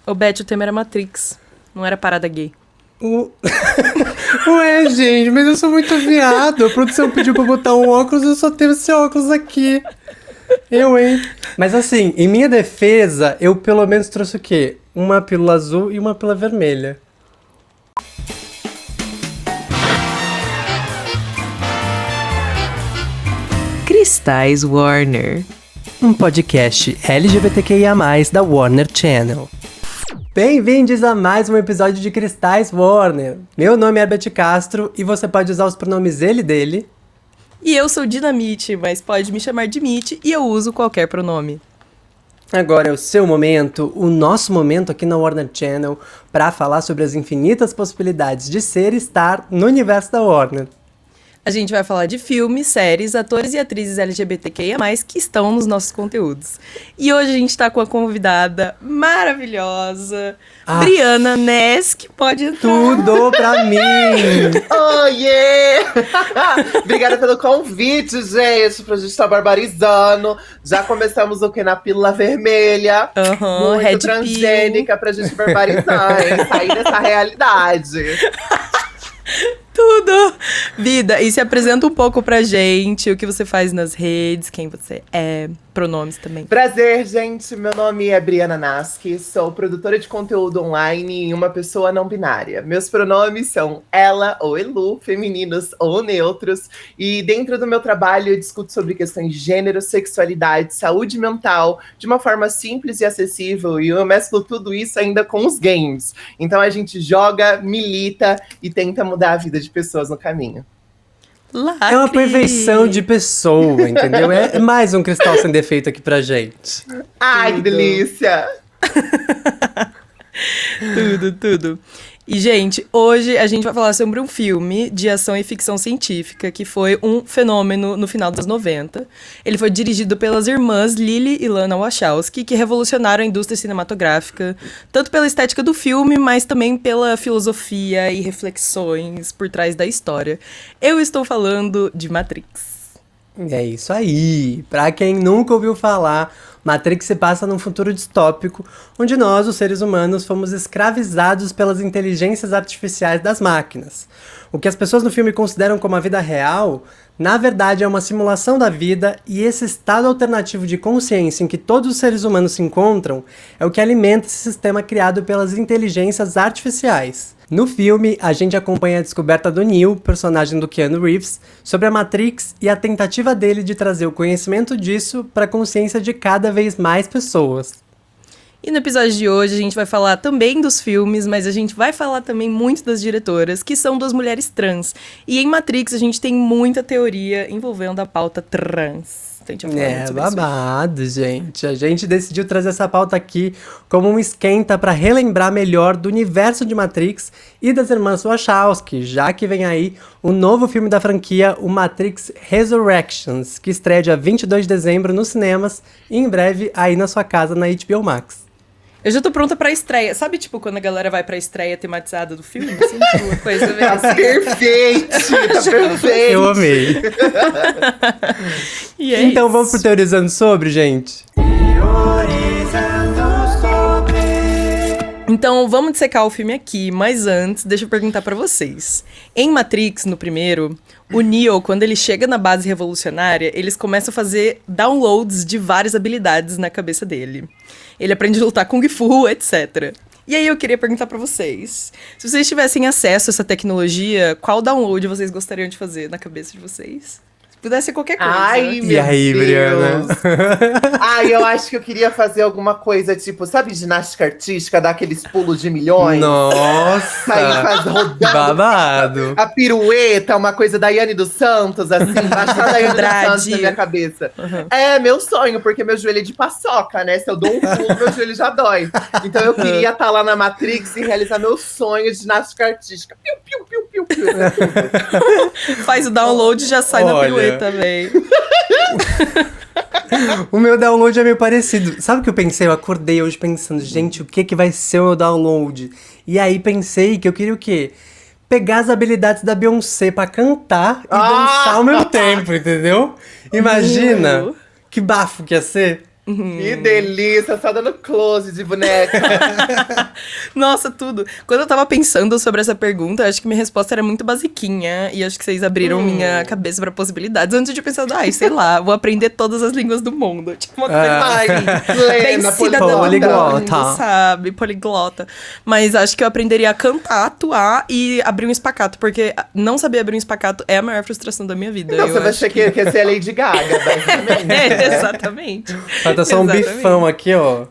Ô, Beth, o tema era Matrix. Não era parada gay. Ué, gente, mas eu sou muito viado. A produção pediu pra botar um óculos, eu só tenho esse óculos aqui. Hein? Mas assim, em minha defesa, eu pelo menos trouxe o quê? Uma pílula azul e uma pílula vermelha. Cristais Warner. Um podcast LGBTQIA+, da Warner Channel. Bem-vindos a mais um episódio de Cristais Warner. Meu nome é Herbert Castro e você pode usar os pronomes ele e dele. E eu sou Dinamite, mas pode me chamar de Mite e eu uso qualquer pronome. Agora é o seu momento, o nosso momento aqui na Warner Channel, para falar sobre as infinitas possibilidades de ser e estar no universo da Warner. A gente vai falar de filmes, séries, atores e atrizes LGBTQIA+, que estão nos nossos conteúdos. E hoje a gente tá com uma convidada maravilhosa, Briana Ness, que pode entrar. Tudo pra mim! Oh, yeah! Obrigada pelo convite, gente, pra gente estar barbarizando. Já começamos o que? Na pílula vermelha. Muito Red transgênica pill. pra gente barbarizar, hein? Sair dessa realidade. Tudo! Vida, e se apresenta um pouco pra gente, o que você faz nas redes, quem você é, pronomes também. Prazer, gente. Meu nome é Briana Nasky, sou produtora de conteúdo online e uma pessoa não binária. Meus pronomes são ela ou elu, femininos ou neutros. E dentro do meu trabalho eu discuto sobre questões de gênero, sexualidade, saúde mental, de uma forma simples e acessível. E eu mesclo tudo isso ainda com os games. Então a gente joga, milita e tenta mudar a vida de pessoas no caminho. Lacre. É uma perfeição de pessoa, entendeu? É mais um cristal sem defeito aqui pra gente. Ai, que delícia! Tudo. E, gente, hoje a gente vai falar sobre um filme de ação e ficção científica que foi um fenômeno no final dos 90. Ele foi dirigido pelas irmãs Lily e Lana Wachowski, que revolucionaram a indústria cinematográfica, tanto pela estética do filme, mas também pela filosofia e reflexões por trás da história. Eu estou falando de Matrix. É isso aí. Pra quem nunca ouviu falar, Matrix se passa num futuro distópico, onde nós, os seres humanos, fomos escravizados pelas inteligências artificiais das máquinas. O que as pessoas no filme consideram como a vida real, na verdade é uma simulação da vida, e esse estado alternativo de consciência em que todos os seres humanos se encontram é o que alimenta esse sistema criado pelas inteligências artificiais. No filme, a gente acompanha a descoberta do Neo, personagem do Keanu Reeves, sobre a Matrix e a tentativa dele de trazer o conhecimento disso para a consciência de cada vez mais pessoas. E no episódio de hoje a gente vai falar também dos filmes, mas a gente vai falar também muito das diretoras, que são duas mulheres trans. E em Matrix a gente tem muita teoria envolvendo a pauta trans. É babado, gente. A gente decidiu trazer essa pauta aqui como um esquenta para relembrar melhor do universo de Matrix e das irmãs Wachowski, já que vem aí o novo filme da franquia, o Matrix Resurrections, que estreia dia 22 de dezembro nos cinemas e em breve aí na sua casa na HBO Max. Eu já tô pronta pra estreia. Sabe, tipo, quando a galera vai pra estreia tematizada do filme? Assim, tipo, uma coisa meio assim. Perfeito! Tá perfeito! Eu amei. E é Então isso. vamos pro Teorizando Sobre, gente? Então, vamos dissecar o filme aqui, mas antes, deixa eu perguntar pra vocês. Em Matrix, no primeiro, o Neo, quando ele chega na base revolucionária, eles começam a fazer downloads de várias habilidades na cabeça dele. Ele aprende a lutar Kung Fu, etc. E aí eu queria perguntar pra vocês, se vocês tivessem acesso a essa tecnologia, qual download vocês gostariam de fazer na cabeça de vocês? Se pudesse ser qualquer coisa. Ai, meu E aí, Deus. Briana? Ai, eu acho que eu queria fazer alguma coisa, tipo, sabe, ginástica artística, dar aqueles pulos de milhões? Aí faz Nossa! rodando Babado! a pirueta, uma coisa da Yane dos Santos, assim, baixar da Yane dos Andrade. Santos na minha cabeça. É meu sonho, porque meu joelho é de paçoca, né? Se eu dou um pulo, meu joelho já dói. Então eu queria estar lá na Matrix e realizar meu sonho de ginástica artística. Piu, piu, piu, piu, piu. Faz o download e já sai na Olha. pirueta também. O meu download é meio parecido. Sabe o que eu pensei? Eu acordei hoje pensando, gente, o que vai ser o meu download? E aí pensei que eu queria o quê? Pegar as habilidades da Beyoncé pra cantar e dançar ao mesmo tempo, entendeu? Imagina Meu. que bafo que ia ser. Que delícia, só dando close de boneca. Nossa, tudo. Quando eu tava pensando sobre essa pergunta, acho que minha resposta era muito basiquinha. E acho que vocês abriram minha cabeça pra possibilidades. Antes de pensar, sei lá, vou aprender todas as línguas do mundo. Tipo, uma coisa Ai, bem plena, cidadã do poliglota. mundo, sabe? Poliglota. Mas acho que eu aprenderia a cantar, atuar e abrir um espacato. Porque não saber abrir um espacato é a maior frustração da minha vida. Não, eu você vai acho achar que quer ser a Lady Gaga, basicamente. exatamente. Falta só um Exatamente. bifão aqui, ó.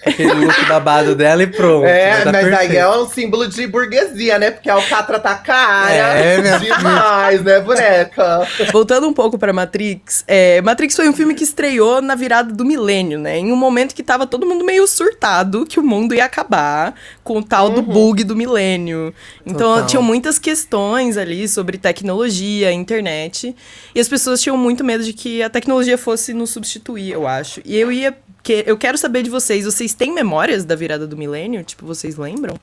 Aquele look babado dela e pronto. É, vai dar mas aí perfeito. é um símbolo de burguesia, né? Porque a alcatra tá cara. É, minha demais, né, boneca? Voltando um pouco pra Matrix, Matrix foi um filme que estreou na virada do milênio, né? Em um momento que tava todo mundo meio surtado, que o mundo ia acabar com o tal do bug do milênio. Então, Total. tinham muitas questões ali sobre tecnologia, internet, e as pessoas tinham muito medo de que a tecnologia fosse nos substituir, eu acho. E eu quero saber de vocês têm memórias da virada do milênio? Tipo, vocês lembram?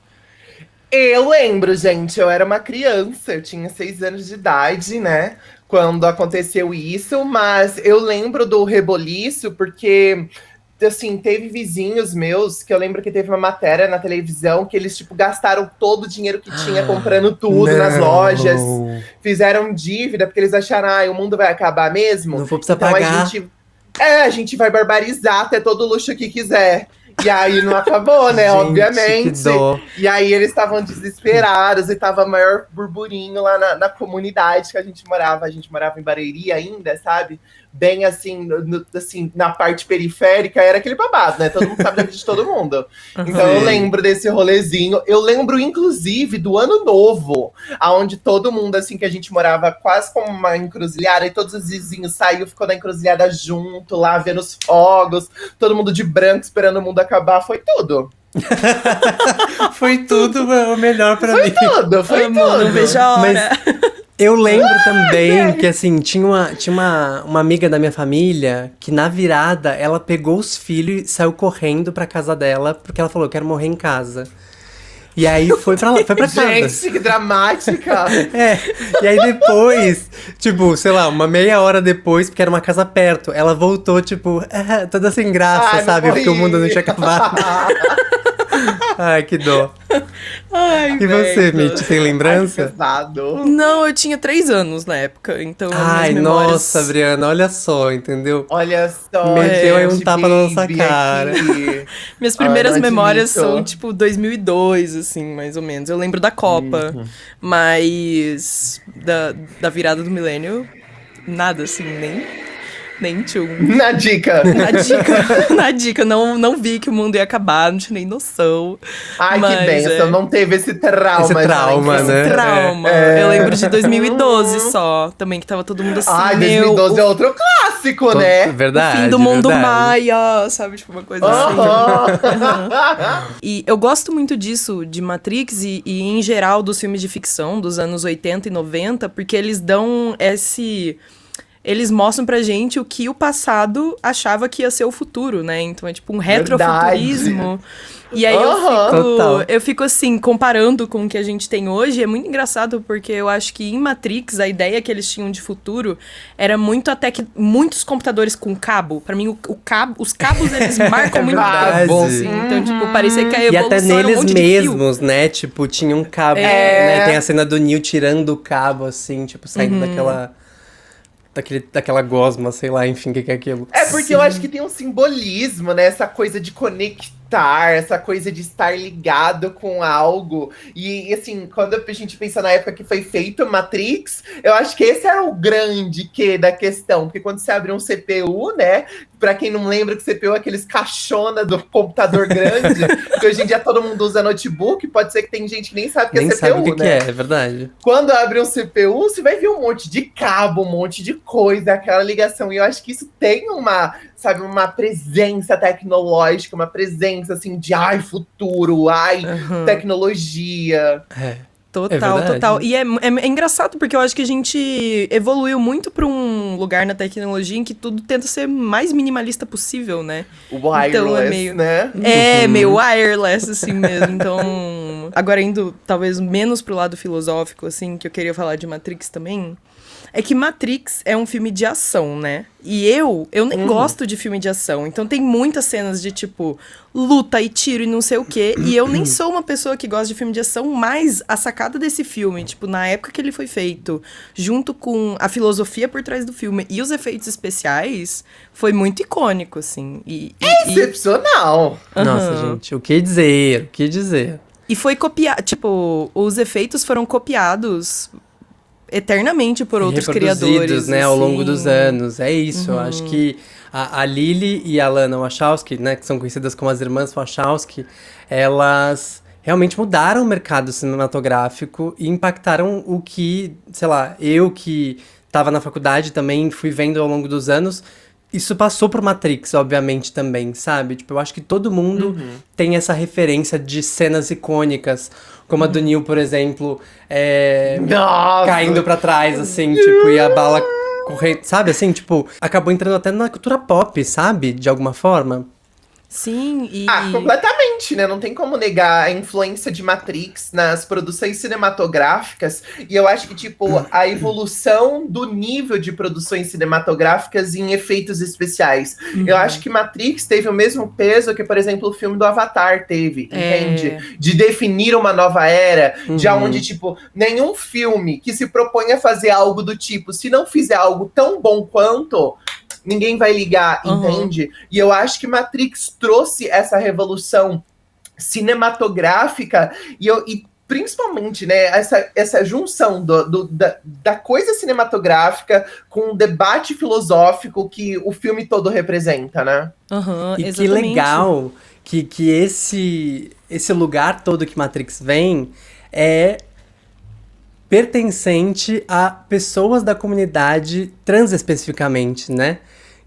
Eu lembro, gente, eu era uma criança, eu tinha 6 anos de idade, né? Quando aconteceu isso, mas eu lembro do reboliço porque, assim, teve vizinhos meus que eu lembro que teve uma matéria na televisão que eles, tipo, gastaram todo o dinheiro que tinha comprando tudo nas Não. lojas, fizeram dívida porque eles acharam, o mundo vai acabar mesmo. Não vou precisar então pagar. a gente vai barbarizar até todo luxo que quiser. E aí não acabou, né? Gente, Obviamente. que dó. E aí eles estavam desesperados e tava maior burburinho lá na comunidade que a gente morava. A gente morava em Barueri ainda, sabe? Bem assim, assim, na parte periférica, era aquele babado, né? Todo mundo sabe da vida de todo mundo. Então eu Sim. lembro desse rolezinho. Eu lembro, inclusive, do Ano Novo, aonde todo mundo, assim, que a gente morava quase como uma encruzilhada, e todos os vizinhos saíram, ficou na encruzilhada junto, lá, vendo os fogos, todo mundo de branco, esperando o mundo acabar. Foi tudo. Foi tudo o melhor pra Foi mim. tudo, foi Amor, tudo. não vejo a hora. Mas eu lembro também que, assim, tinha uma amiga da minha família que, na virada, ela pegou os filhos e saiu correndo pra casa dela, porque ela falou, eu quero morrer em casa. E aí foi pra lá, foi pra casa. Gente, que dramática. É, e aí depois, tipo, sei lá, uma meia hora depois, porque era uma casa perto, ela voltou, tipo, toda sem graça, Ai, sabe? não Porque o mundo não tinha morri. acabado. Ai, que dó. Ai, E você, velho. Mitch, tem lembrança? Ai, que pesado. Não, eu tinha 3 anos na época, então as Ai, minhas memórias... nossa, Briana, olha só, entendeu? Olha só, Meteu aí um gente, tapa na nossa baby cara. aqui. Minhas primeiras não memórias admito. são, tipo, 2002, assim, mais ou menos. Eu lembro da Copa, mas da virada do milênio, nada, assim, nem tchum. Na dica. Na dica, não vi que o mundo ia acabar, não tinha nem noção. Ai, Mas, que benção, não teve esse trauma. Esse trauma, gente. né? Trauma. Eu lembro de 2012 só, também, que tava todo mundo assim, Ai, meu, 2012 é outro clássico, né? Verdade, fim do mundo verdade. maia, sabe? Tipo, uma coisa assim. Aham. E eu gosto muito disso, de Matrix e em geral dos filmes de ficção dos anos 80 e 90, porque eles dão eles mostram pra gente o que o passado achava que ia ser o futuro, né? Então é tipo um retrofuturismo. E aí Total. eu fico assim, comparando com o que a gente tem hoje, é muito engraçado porque eu acho que em Matrix a ideia que eles tinham de futuro era muito até que muitos computadores com cabo. Pra mim, os cabos eles marcam muito verdade. tempo, assim. Então, tipo, parecia que a E evolução até era um neles monte de fio. mesmos, né? Tipo, tinha um cabo, É. né? Tem a cena do Neo tirando o cabo, assim, tipo, saindo daquela gosma, sei lá, enfim, o que é aquilo. É porque eu acho que tem um simbolismo, né? Essa coisa de conectar, essa coisa de estar ligado com algo. E assim, quando a gente pensa na época que foi feito Matrix, eu acho que esse era o grande quê da questão. Porque quando você abre um CPU, né? Pra quem não lembra que CPU é aqueles caixona do computador grande, que hoje em dia todo mundo usa notebook, pode ser que tem gente que nem sabe o que Nem é CPU, sabe o que né? é verdade. Quando abre um CPU, você vai ver um monte de cabo, um monte de coisa, aquela ligação. E eu acho que isso tem uma, sabe, uma presença tecnológica, uma presença, assim, de futuro, tecnologia. É. Total, verdade. total. E é engraçado porque eu acho que a gente evoluiu muito pra um lugar na tecnologia em que tudo tenta ser mais minimalista possível, né? Wireless, Então é meio- né? É, meio wireless, assim mesmo. Então, agora indo talvez menos pro lado filosófico, assim, que eu queria falar de Matrix também. É que Matrix é um filme de ação, né? E eu nem gosto de filme de ação. Então tem muitas cenas de, tipo, luta e tiro e não sei o quê. E eu nem sou uma pessoa que gosta de filme de ação, mas a sacada desse filme, tipo, na época que ele foi feito, junto com a filosofia por trás do filme e os efeitos especiais, foi muito icônico, assim. Excepcional! Nossa, gente, o que dizer? O que dizer? E foi copiado, tipo, os efeitos foram copiados eternamente por outros criadores, né, ao longo dos assim. anos. É isso, eu acho que a Lily e a Lana Wachowski, né, que são conhecidas como as irmãs Wachowski, elas realmente mudaram o mercado cinematográfico e impactaram o que, sei lá, eu que estava na faculdade também fui vendo ao longo dos anos. Isso passou por Matrix, obviamente, também, sabe? Tipo, eu acho que todo mundo tem essa referência de cenas icônicas, como a do Neo, por exemplo, Nossa! caindo pra trás, assim, tipo, e a bala correndo, sabe? Assim, tipo, acabou entrando até na cultura pop, sabe? De alguma forma. Sim, e... completamente, né? Não tem como negar a influência de Matrix nas produções cinematográficas. E eu acho que, tipo, a evolução do nível de produções cinematográficas em efeitos especiais. Eu acho que Matrix teve o mesmo peso que, por exemplo, o filme do Avatar teve, entende? De definir uma nova era, de onde, tipo, nenhum filme que se propõe a fazer algo do tipo, se não fizer algo tão bom quanto... ninguém vai ligar, entende? E eu acho que Matrix trouxe essa revolução cinematográfica e principalmente, né, essa junção da coisa cinematográfica com o debate filosófico que o filme todo representa, né? E exatamente. que legal que esse lugar todo que Matrix vem é pertencente a pessoas da comunidade trans especificamente, né?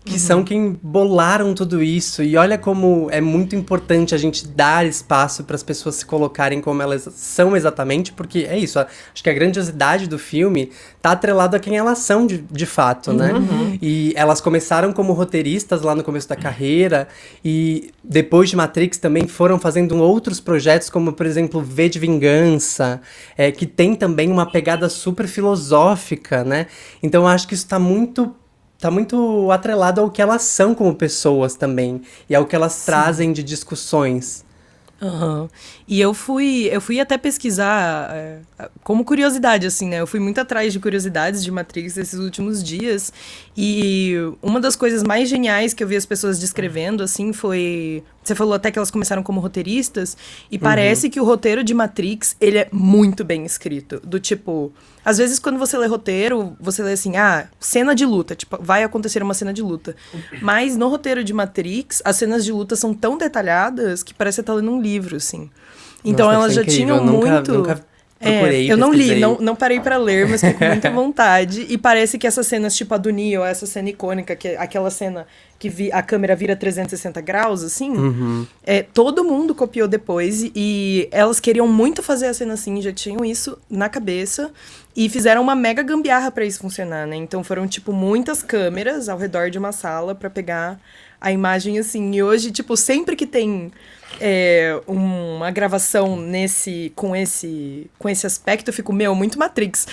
Que são quem bolaram tudo isso. E olha como é muito importante a gente dar espaço para as pessoas se colocarem como elas são exatamente, porque é isso. Acho que a grandiosidade do filme tá atrelado a quem elas são de fato, né? E elas começaram como roteiristas lá no começo da carreira, e depois de Matrix também foram fazendo outros projetos, como, por exemplo, V de Vingança, que tem também uma pegada super filosófica, né? Então eu acho que isso tá muito atrelado ao que elas são como pessoas também. E ao que elas trazem de discussões. E eu fui até pesquisar como curiosidade, assim, né? Eu fui muito atrás de curiosidades de Matrix esses últimos dias. E uma das coisas mais geniais que eu vi as pessoas descrevendo, assim, foi... Você falou até que elas começaram como roteiristas. E parece que o roteiro de Matrix, ele é muito bem escrito. Do tipo... Às vezes, quando você lê roteiro, você lê assim, cena de luta. Tipo, vai acontecer uma cena de luta. Mas no roteiro de Matrix, as cenas de luta são tão detalhadas que parece que você tá lendo um livro, assim. Então, Nossa, elas já tinham muito... Nunca procurei, eu não li, pesquisei. não parei pra ler, mas fiquei com muita vontade. E parece que essas cenas, tipo a do Neo, essa cena icônica, que é aquela cena que a câmera vira 360 graus, assim, todo mundo copiou depois. E elas queriam muito fazer a cena assim, já tinham isso na cabeça. E fizeram uma mega gambiarra pra isso funcionar, né? Então foram, tipo, muitas câmeras ao redor de uma sala pra pegar a imagem assim. E hoje, tipo, sempre que tem uma gravação com esse aspecto, eu fico, muito Matrix.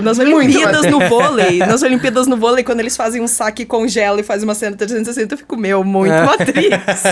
Nas Olimpíadas no vôlei, quando eles fazem um saque e congela e fazem uma cena 360, eu fico, muito Matrix.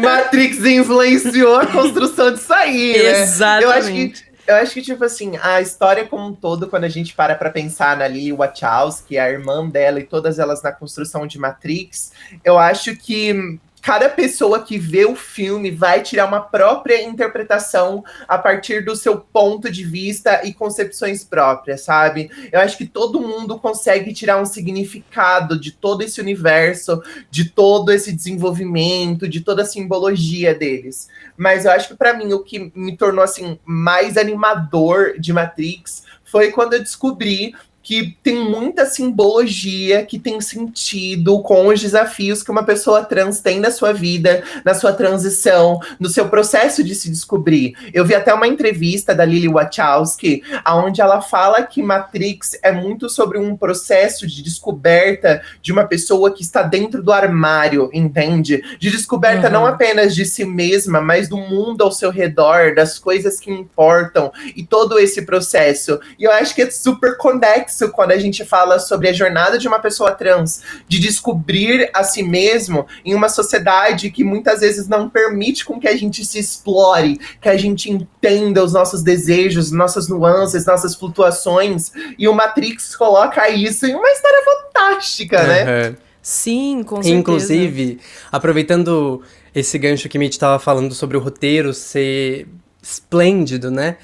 Matrix influenciou a construção disso aí, né? Exatamente. Eu acho que, tipo assim, a história como um todo, quando a gente para pra pensar na Lily Wachowski, a irmã dela e todas elas na construção de Matrix, eu acho que cada pessoa que vê o filme vai tirar uma própria interpretação a partir do seu ponto de vista e concepções próprias, sabe? Eu acho que todo mundo consegue tirar um significado de todo esse universo, de todo esse desenvolvimento, de toda a simbologia deles. Mas eu acho que pra mim o que me tornou assim mais animador de Matrix foi quando eu descobri que tem muita simbologia, que tem sentido com os desafios que uma pessoa trans tem na sua vida, na sua transição, no seu processo de se descobrir. Eu vi até uma entrevista da Lily Wachowski, onde ela fala que Matrix é muito sobre um processo de descoberta de uma pessoa que está dentro do armário, entende? De descoberta não apenas de si mesma, mas do mundo ao seu redor, das coisas que importam, e todo esse processo. E eu acho que é super conexo complexo quando a gente fala sobre a jornada de uma pessoa trans, de descobrir a si mesmo em uma sociedade que muitas vezes não permite com que a gente se explore, que a gente entenda os nossos desejos, nossas nuances, nossas flutuações, e o Matrix coloca isso em uma história fantástica, né? Sim, com certeza. Inclusive, aproveitando esse gancho que a Mitch estava falando sobre o roteiro ser esplêndido, né?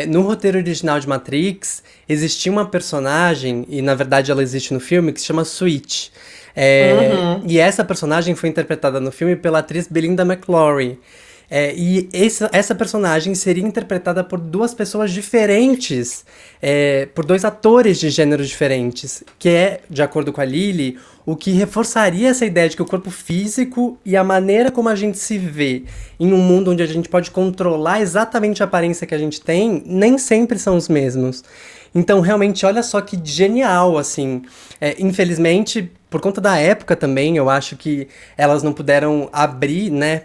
No roteiro original de Matrix, existia uma personagem, e na verdade ela existe no filme, que se chama Switch. E essa personagem foi interpretada no filme pela atriz Belinda McLaurin. E essa personagem seria interpretada por duas pessoas diferentes, por dois atores de gêneros diferentes, que é, de acordo com a Lily, o que reforçaria essa ideia de que o corpo físico e a maneira como a gente se vê em um mundo onde a gente pode controlar exatamente a aparência que a gente tem, nem sempre são os mesmos. Então, realmente, olha só que genial, assim. Infelizmente, por conta da época também, eu acho que elas não puderam abrir, né,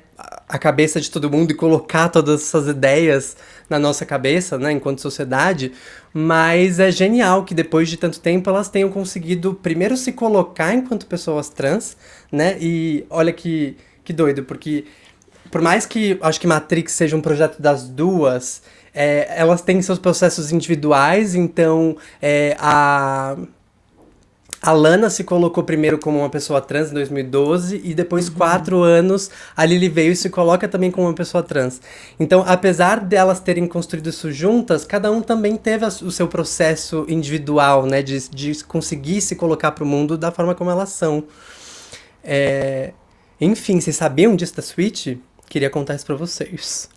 a cabeça de todo mundo e colocar todas essas ideias na nossa cabeça, né, enquanto sociedade, mas é genial que depois de tanto tempo elas tenham conseguido primeiro se colocar enquanto pessoas trans, né, e olha que doido, porque por mais que acho que Matrix seja um projeto das duas, elas têm seus processos individuais, então a Lana se colocou primeiro como uma pessoa trans em 2012 e depois 4 anos a Lily veio e se coloca também como uma pessoa trans. Então, apesar delas terem construído isso juntas, cada um também teve o seu processo individual, né, de conseguir se colocar pro mundo da forma como elas são. Enfim, vocês sabiam disso da Switch? Queria contar isso pra vocês.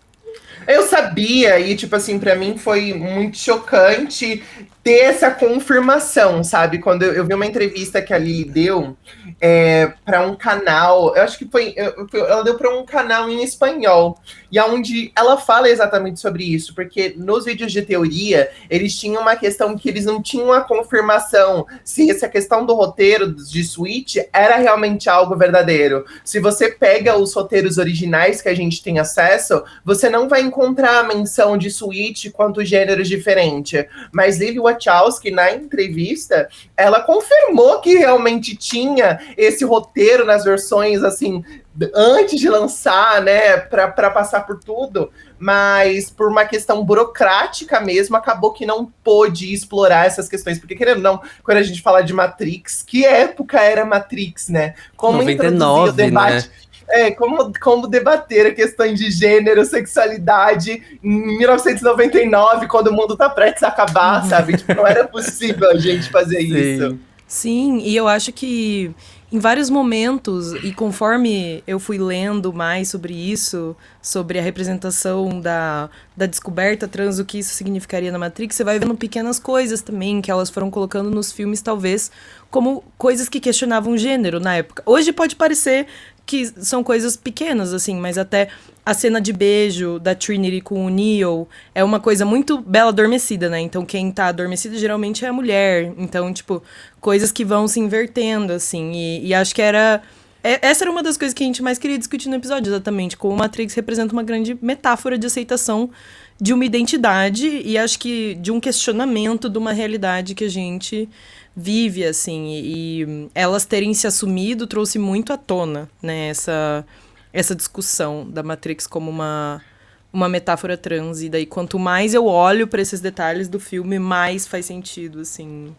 Eu sabia, e tipo assim, pra mim foi muito chocante ter essa confirmação, sabe? Quando eu vi uma entrevista que a Lily deu para um canal, eu acho que ela deu para um canal em espanhol, e onde ela fala exatamente sobre isso, porque nos vídeos de teoria, eles tinham uma questão que eles não tinham a confirmação se essa questão do roteiro de Switch era realmente algo verdadeiro. Se você pega os roteiros originais que a gente tem acesso, você não vai encontrar a menção de Switch quanto gêneros diferentes, mas Lily Wachowski, na entrevista, ela confirmou que realmente tinha esse roteiro nas versões, assim, antes de lançar, né, para passar por tudo, mas por uma questão burocrática mesmo, acabou que não pôde explorar essas questões, porque querendo ou não, quando a gente fala de Matrix, que época era Matrix, né? Como 99, introduzir o debate... né? Como debater a questão de gênero, sexualidade em 1999, quando o mundo tá prestes a acabar, sabe? Tipo, não era possível a gente fazer isso. Sim, e eu acho que em vários momentos, e conforme eu fui lendo mais sobre isso, sobre a representação da descoberta trans, o que isso significaria na Matrix, você vai vendo pequenas coisas também que elas foram colocando nos filmes, talvez, como coisas que questionavam gênero na época. Hoje pode parecer que são coisas pequenas, assim, mas até a cena de beijo da Trinity com o Neo é uma coisa muito bela adormecida, né? Então, quem tá adormecido geralmente é a mulher. Então, tipo, coisas que vão se invertendo, assim. E acho que essa era uma das coisas que a gente mais queria discutir no episódio, exatamente. Como o Matrix representa uma grande metáfora de aceitação de uma identidade e acho que de um questionamento de uma realidade que a gente vive, assim, e elas terem se assumido trouxe muito à tona, né, essa discussão da Matrix como uma metáfora trans, e daí quanto mais eu olho para esses detalhes do filme, mais faz sentido, assim.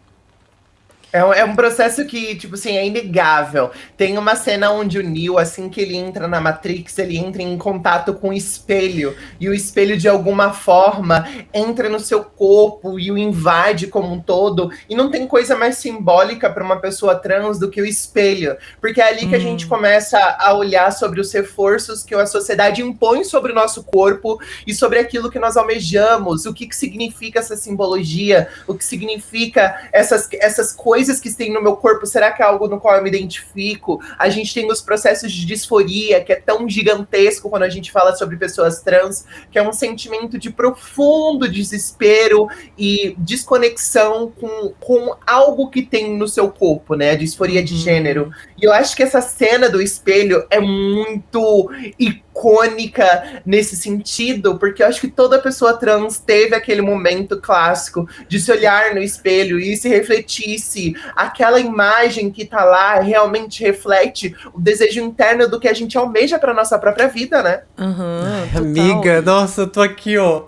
É um processo que, tipo assim, é inegável. Tem uma cena onde o Neo, assim que ele entra na Matrix, ele entra em contato com o espelho. E o espelho, de alguma forma, entra no seu corpo e o invade como um todo. E não tem coisa mais simbólica para uma pessoa trans do que o espelho. Porque é ali que a gente começa a olhar sobre os reforços que a sociedade impõe sobre o nosso corpo e sobre aquilo que nós almejamos. O que significa essa simbologia? O que significa essas coisas que tem no meu corpo, será que é algo no qual eu me identifico? A gente tem os processos de disforia, que é tão gigantesco quando a gente fala sobre pessoas trans, que é um sentimento de profundo desespero e desconexão com algo que tem no seu corpo, né? A disforia de gênero. E eu acho que essa cena do espelho é muito icônica icônica nesse sentido, porque eu acho que toda pessoa trans teve aquele momento clássico de se olhar no espelho e se refletir se aquela imagem que tá lá realmente reflete o desejo interno do que a gente almeja pra nossa própria vida, né? Ai, amiga, nossa, eu tô aqui, ó.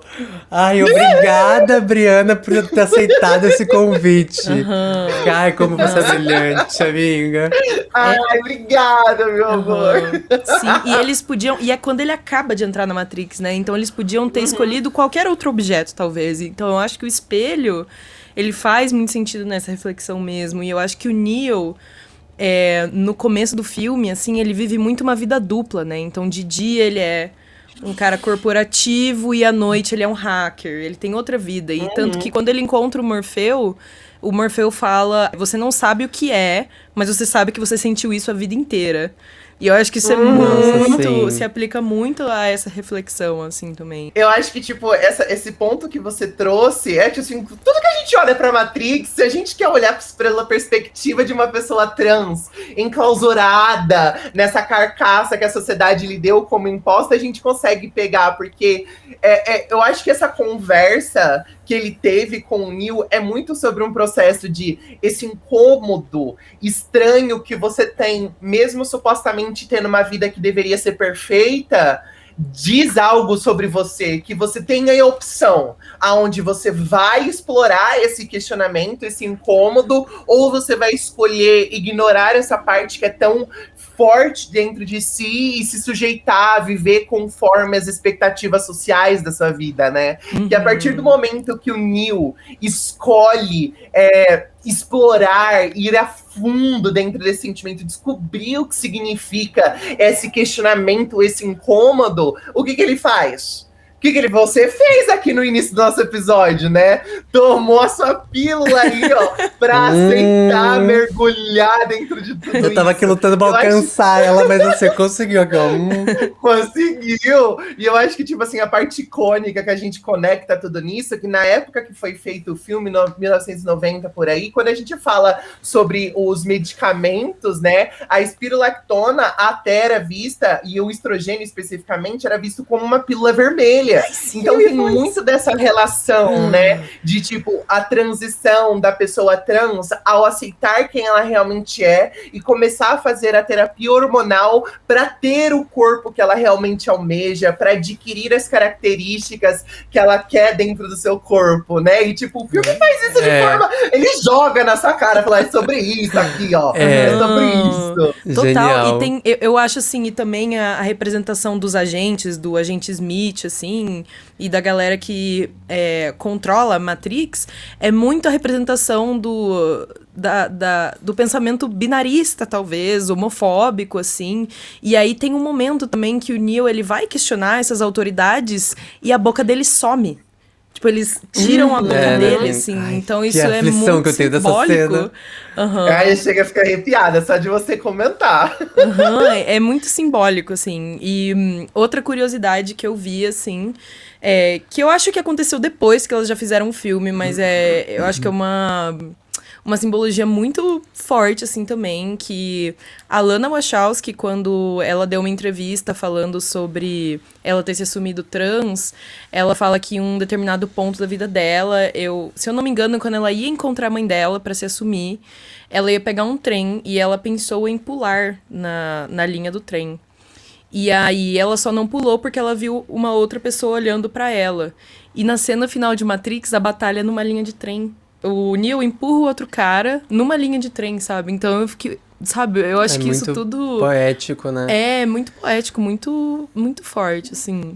Ai, obrigada, Briana, por ter aceitado esse convite. Ai, como você é brilhante, amiga. Ai, obrigada, meu amor. Sim, e eles podiam... E é quando ele acaba de entrar na Matrix, né? Então eles podiam ter escolhido qualquer outro objeto, talvez. Então eu acho que o espelho, ele faz muito sentido nessa reflexão mesmo. E eu acho que o Neo... no começo do filme, assim, ele vive muito uma vida dupla, né? Então, de dia ele é um cara corporativo e à noite ele é um hacker. Ele tem outra vida. E tanto que quando ele encontra o Morfeu fala, você não sabe o que é, mas você sabe que você sentiu isso a vida inteira. E eu acho que isso é muito... Se aplica muito a essa reflexão, assim, também. Eu acho que, tipo, esse ponto que você trouxe é, tipo assim, tudo que a gente olha pra Matrix, se a gente quer olhar pela perspectiva de uma pessoa trans, enclausurada nessa carcaça que a sociedade lhe deu como imposta, a gente consegue pegar, porque eu acho que essa conversa que ele teve com o Neo é muito sobre um processo de esse incômodo estranho que você tem, mesmo supostamente tendo uma vida que deveria ser perfeita, diz algo sobre você, que você tem a opção, aonde você vai explorar esse questionamento, esse incômodo, ou você vai escolher ignorar essa parte que é tão forte dentro de si e se sujeitar a viver conforme as expectativas sociais da sua vida, né? Que a partir do momento que o Neo escolhe explorar, ir a fundo dentro desse sentimento, descobrir o que significa esse questionamento, esse incômodo, o que ele faz? O que você fez aqui no início do nosso episódio, né? Tomou a sua pílula aí, ó, pra aceitar, mergulhar dentro de tudo isso. Eu tava aqui lutando pra alcançar ela, mas você conseguiu aqui, ó. Conseguiu! E eu acho que, tipo assim, a parte icônica que a gente conecta tudo nisso, que na época que foi feito o filme, 1990, por aí, quando a gente fala sobre os medicamentos, né, a espirulactona até era vista, e o estrogênio especificamente, era visto como uma pílula vermelha. Sim, então tem muito dessa relação, né? De tipo, a transição da pessoa trans ao aceitar quem ela realmente é e começar a fazer a terapia hormonal para ter o corpo que ela realmente almeja, para adquirir as características que ela quer dentro do seu corpo, né? E tipo, o filme faz isso de forma... Ele joga na sua cara, fala, é sobre isso aqui, ó. É sobre isso. Total. Genial. E tem, eu acho assim, e também a representação dos agentes, do agente Smith, assim, e da galera que controla a Matrix, é muito a representação do pensamento binarista, talvez, homofóbico, assim. E aí tem um momento também que o Neo, ele vai questionar essas autoridades e a boca dele some. Tipo, eles tiram a boca dele, assim. Ai, então isso é muito que eu tenho simbólico. Dessa cena. Aí chega a ficar arrepiada só de você comentar. É muito simbólico, assim. E outra curiosidade que eu vi, assim, que eu acho que aconteceu depois que elas já fizeram um filme, mas eu acho que é uma simbologia muito forte, assim, também, que a Lana Wachowski, quando ela deu uma entrevista falando sobre ela ter se assumido trans, ela fala que em um determinado ponto da vida dela, se eu não me engano, quando ela ia encontrar a mãe dela pra se assumir, ela ia pegar um trem e ela pensou em pular na linha do trem. E aí ela só não pulou porque ela viu uma outra pessoa olhando pra ela. E na cena final de Matrix, a batalha é numa linha de trem. O Neo empurra o outro cara numa linha de trem, sabe? Então eu fiquei... Sabe, eu acho que isso tudo... poético, né? É, muito poético, muito, muito forte, assim.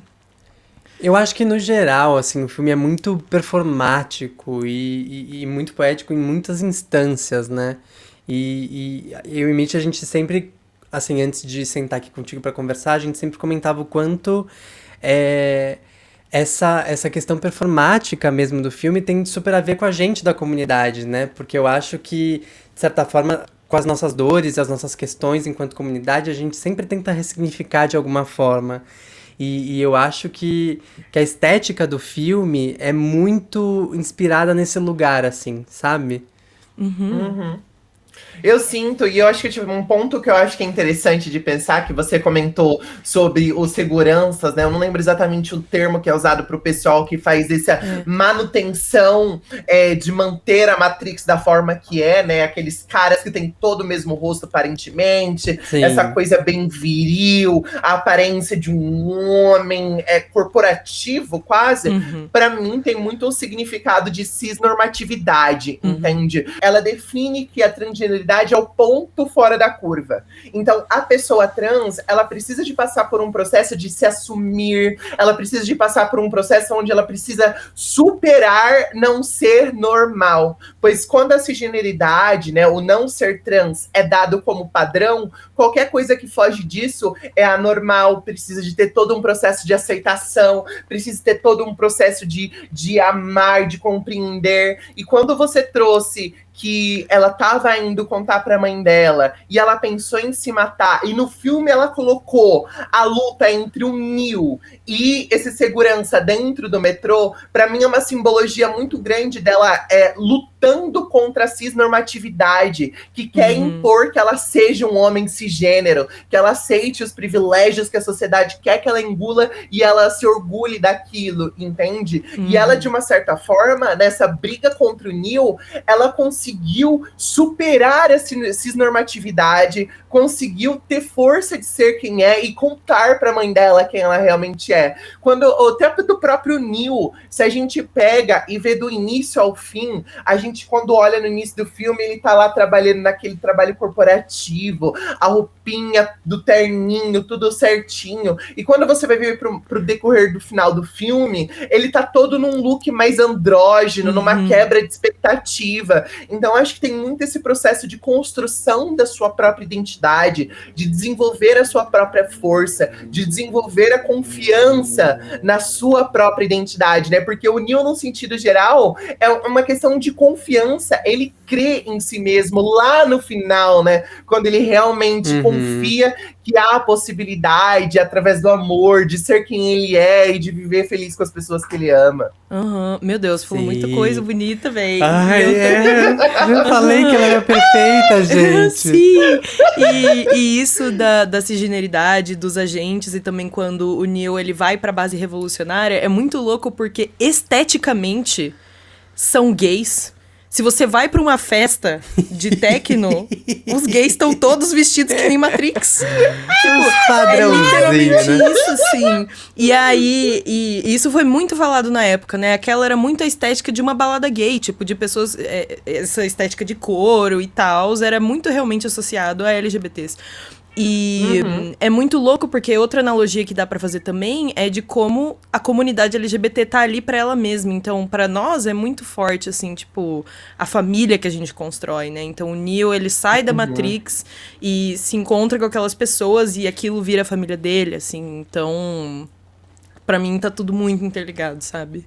Eu acho que, no geral, assim, o filme é muito performático e muito poético em muitas instâncias, né? E eu e Mitch, a gente sempre, assim, antes de sentar aqui contigo pra conversar, a gente sempre comentava o quanto... Essa questão performática mesmo do filme tem super a ver com a gente da comunidade, né? Porque eu acho que, de certa forma, com as nossas dores e as nossas questões enquanto comunidade, a gente sempre tenta ressignificar de alguma forma. E eu acho que a estética do filme é muito inspirada nesse lugar, assim, sabe? Uhum. Eu sinto, e eu acho que tipo, um ponto que eu acho que é interessante de pensar, que você comentou sobre os seguranças, né? Eu não lembro exatamente o termo que é usado para o pessoal que faz essa manutenção de manter a Matrix da forma que é, né? Aqueles caras que têm todo o mesmo rosto, aparentemente, Sim. essa coisa bem viril, a aparência de um homem corporativo, quase. Para mim, tem muito o significado de cisnormatividade, entende? Ela define que a transgeneridade é o ponto fora da curva. Então, a pessoa trans, ela precisa de passar por um processo de se assumir, ela precisa de passar por um processo onde ela precisa superar não ser normal. Pois quando a cisgeneridade, né, o não ser trans é dado como padrão, qualquer coisa que foge disso é anormal, precisa de ter todo um processo de aceitação, precisa ter todo um processo de amar, de compreender. E quando você trouxe que ela estava indo contar para a mãe dela e ela pensou em se matar, e no filme ela colocou a luta entre o Neo e esse segurança dentro do metrô, para mim é uma simbologia muito grande dela lutando contra a cisnormatividade, que quer impor que ela seja um homem cisgênero, que ela aceite os privilégios que a sociedade quer que ela engula e ela se orgulhe daquilo, entende? E ela, de uma certa forma, nessa briga contra o Neo, ela conseguiu superar a cisnormatividade, conseguiu ter força de ser quem é e contar para a mãe dela quem ela realmente é. Quando o tempo do próprio Neo, se a gente pega e vê do início ao fim, a gente, quando olha no início do filme, ele tá lá trabalhando naquele trabalho corporativo, a roupinha do terninho, tudo certinho. E quando você vai ver pro decorrer do final do filme, ele tá todo num look mais andrógeno, numa quebra de expectativa. Então, acho que tem muito esse processo de construção da sua própria identidade, de desenvolver a sua própria força, de desenvolver a confiança na sua própria identidade, né? Porque o Neo, no sentido geral, é uma questão de confiança. Ele crê em si mesmo lá no final, né? Quando ele realmente confia que há a possibilidade, através do amor, de ser quem ele é e de viver feliz com as pessoas que ele ama. Meu Deus, falou muita coisa bonita, velho. Eu falei que ela era perfeita, gente. Sim. E isso da cisgeneridade, dos agentes, e também quando o Neo ele vai pra base revolucionária, é muito louco porque esteticamente são gays. Se você vai pra uma festa de techno, os gays estão todos vestidos que nem Matrix. Tipo, padrãozinho, né? Isso, assim. E aí, e isso foi muito falado na época, né? Aquela era muito a estética de uma balada gay, tipo, de pessoas... essa estética de couro e tal, era muito realmente associado a LGBTs. E é muito louco porque outra analogia que dá pra fazer também é de como a comunidade LGBT tá ali pra ela mesma. Então, pra nós é muito forte, assim, tipo, a família que a gente constrói, né? Então, o Neo, ele sai da Matrix e se encontra com aquelas pessoas e aquilo vira a família dele, assim. Então, pra mim tá tudo muito interligado, sabe?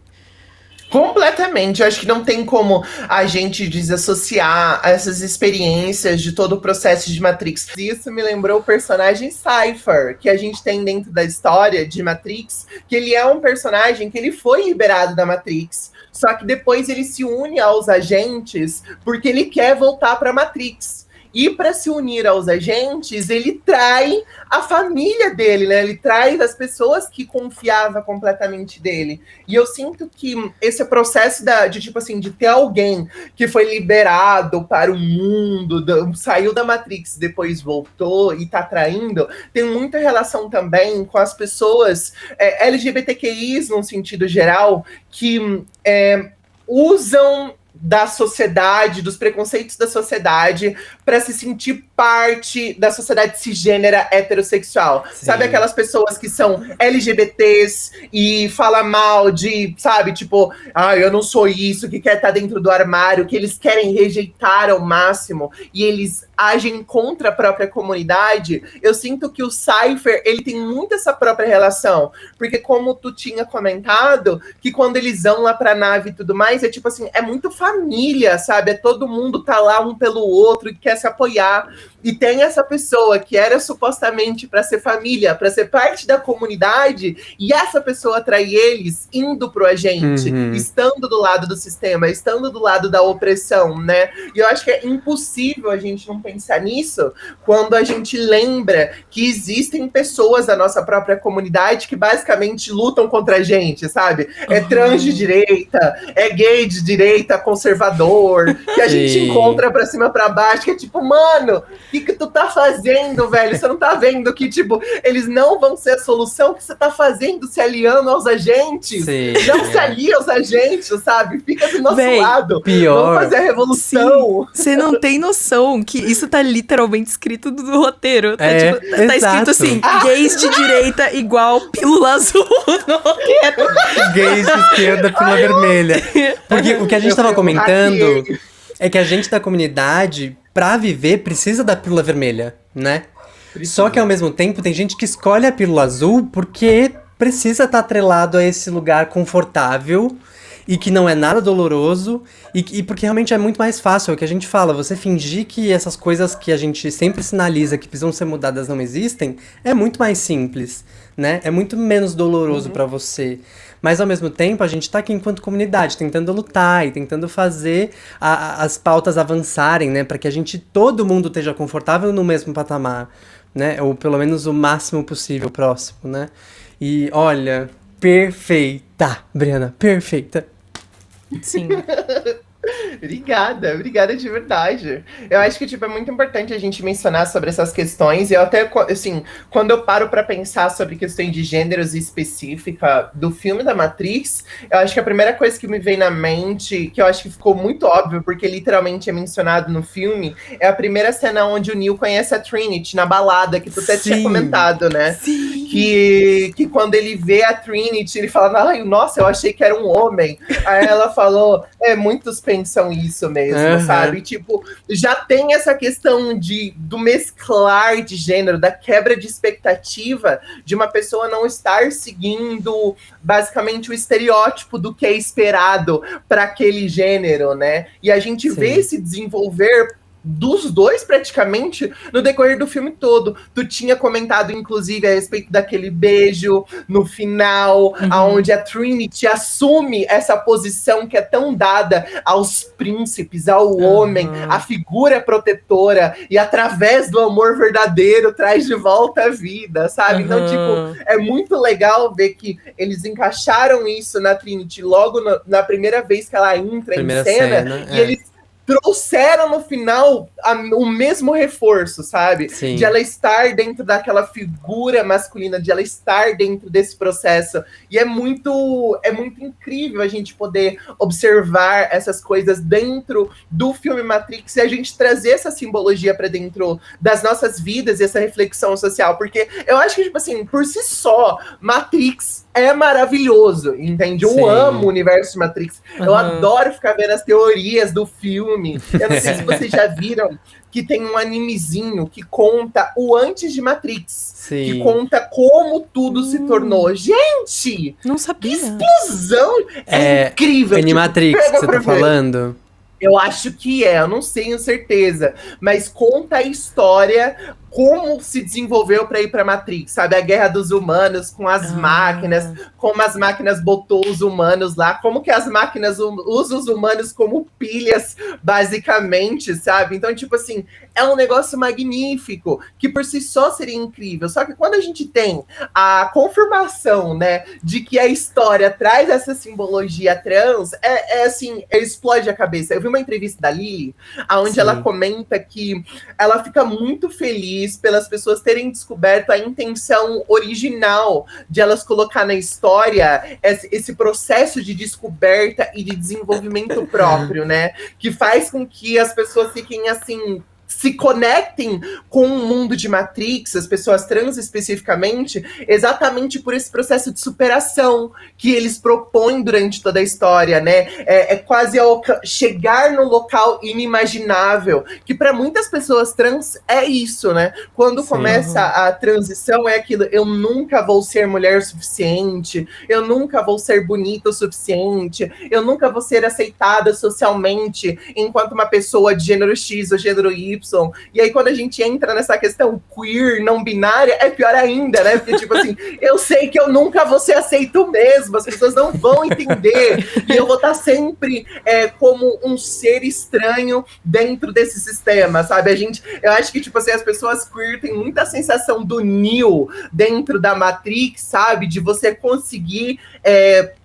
Completamente. Eu acho que não tem como a gente desassociar essas experiências de todo o processo de Matrix. Isso me lembrou o personagem Cypher, que a gente tem dentro da história de Matrix, que ele é um personagem que ele foi liberado da Matrix, só que depois ele se une aos agentes porque ele quer voltar para Matrix. E para se unir aos agentes, ele trai a família dele, né? Ele trai as pessoas que confiava completamente dele. E eu sinto que esse processo de ter alguém que foi liberado para o mundo, saiu da Matrix, depois voltou e tá traindo, tem muita relação também com as pessoas LGBTQIs, num sentido geral, que usam da sociedade, dos preconceitos da sociedade, para se sentir parte da sociedade cisgênera heterossexual. Sim. Sabe aquelas pessoas que são LGBTs e fala mal de, sabe, tipo, eu não sou isso, que quer estar dentro do armário, que eles querem rejeitar ao máximo, e eles agem contra a própria comunidade. Eu sinto que o Cypher, ele tem muito essa própria relação, porque como tu tinha comentado, que quando eles vão lá pra nave e tudo mais, é tipo assim, é muito família, sabe? Todo mundo tá lá um pelo outro e quer se apoiar. e tem essa pessoa que era supostamente para ser família, para ser parte da comunidade, e essa pessoa atrai eles indo pro agente, estando do lado do sistema, estando do lado da opressão, né? E eu acho que é impossível a gente não pensar nisso quando a gente lembra que existem pessoas da nossa própria comunidade que basicamente lutam contra a gente, sabe? É trans de direita, é gay de direita, conservador, que a gente encontra pra cima pra baixo, que é tipo, mano, o que tu tá fazendo, velho? Você não tá vendo que, tipo, eles não vão ser a solução? O que você tá fazendo se aliando aos agentes? Sim. Não se alia aos agentes, sabe? Fica do nosso Véi, lado. pior. Vamos fazer a revolução. Você não tem noção que isso tá literalmente escrito no roteiro. Tá, É, tipo, tá escrito exato. assim, gays de direita igual pílula azul no roteiro. Gays de esquerda, pílula vermelha. Porque o que a gente tava comentando é que a gente da comunidade, pra viver, precisa da pílula vermelha, né? Só que ao mesmo tempo tem gente que escolhe a pílula azul porque precisa estar atrelado a esse lugar confortável e que não é nada doloroso e porque realmente é muito mais fácil, é o que a gente fala, você fingir que essas coisas que a gente sempre sinaliza que precisam ser mudadas não existem, é muito mais simples, né? É muito menos doloroso pra você. Mas ao mesmo tempo, a gente tá aqui enquanto comunidade, tentando lutar e tentando fazer as pautas avançarem, né? Pra que todo mundo esteja confortável no mesmo patamar, né? Ou pelo menos o máximo possível próximo, né? E olha, perfeita, Briana, perfeita. Sim. Obrigada de verdade. Eu acho que, tipo, é muito importante a gente mencionar sobre essas questões, e eu até, assim, quando eu paro pra pensar sobre questões de gêneros específica do filme da Matrix, eu acho que a primeira coisa que me vem na mente, que eu acho que ficou muito óbvio, porque literalmente é mencionado no filme, é a primeira cena onde o Neo conhece a Trinity, na balada, que tu até tinha comentado, né? Sim. Que quando ele vê a Trinity, ele fala, ai, nossa, eu achei que era um homem. Aí ela falou, muitos pensam isso mesmo, sabe? Tipo, já tem essa questão do mesclar de gênero, da quebra de expectativa de uma pessoa não estar seguindo basicamente o estereótipo do que é esperado para aquele gênero, né? E a gente vê se desenvolver dos dois, praticamente, no decorrer do filme todo. Tu tinha comentado, inclusive, a respeito daquele beijo no final, onde a Trinity assume essa posição que é tão dada aos príncipes, ao homem, a figura protetora, e através do amor verdadeiro traz de volta a vida, sabe? Então, tipo, é muito legal ver que eles encaixaram isso na Trinity logo na primeira vez que ela entra em cena, e eles trouxeram no final o mesmo reforço, sabe? Sim. De ela estar dentro daquela figura masculina, de ela estar dentro desse processo. E é muito incrível a gente poder observar essas coisas dentro do filme Matrix e a gente trazer essa simbologia para dentro das nossas vidas e essa reflexão social. Porque eu acho que, tipo assim, por si só, Matrix é maravilhoso, entende? Eu amo o universo de Matrix. Eu adoro ficar vendo as teorias do filme. Eu não sei se vocês já viram que tem um animezinho que conta o antes de Matrix. Sim. Que conta como tudo se tornou. Gente! Não sabia. Que explosão! É incrível. Animatrix, tipo, que você tá falando? Eu acho que eu não tenho certeza. Mas conta a história, como se desenvolveu para ir para Matrix, sabe? A guerra dos humanos com as máquinas, como as máquinas botou os humanos lá, como que as máquinas usam os humanos como pilhas, basicamente, sabe? Então, tipo assim, é um negócio magnífico, que por si só seria incrível. Só que quando a gente tem a confirmação, né, de que a história traz essa simbologia trans, assim, explode a cabeça. Eu vi uma entrevista da Lily, onde ela comenta que ela fica muito feliz pelas pessoas terem descoberto a intenção original de elas colocar na história esse processo de descoberta e de desenvolvimento próprio, né? Que faz com que as pessoas fiquem assim, se conectem com o mundo de Matrix, as pessoas trans especificamente, exatamente por esse processo de superação que eles propõem durante toda a história, né? É quase chegar no local inimaginável, que para muitas pessoas trans é isso, né? Quando começa a transição, é aquilo, eu nunca vou ser mulher o suficiente, eu nunca vou ser bonita o suficiente, eu nunca vou ser aceitada socialmente enquanto uma pessoa de gênero X ou gênero Y, Y. E aí, quando a gente entra nessa questão queer, não binária, é pior ainda, né? Porque, tipo assim, eu sei que eu nunca vou ser aceito mesmo, as pessoas não vão entender. E eu vou estar sempre como um ser estranho dentro desse sistema, sabe? Eu acho que, tipo assim, as pessoas queer têm muita sensação do Neo dentro da Matrix, sabe? De você conseguir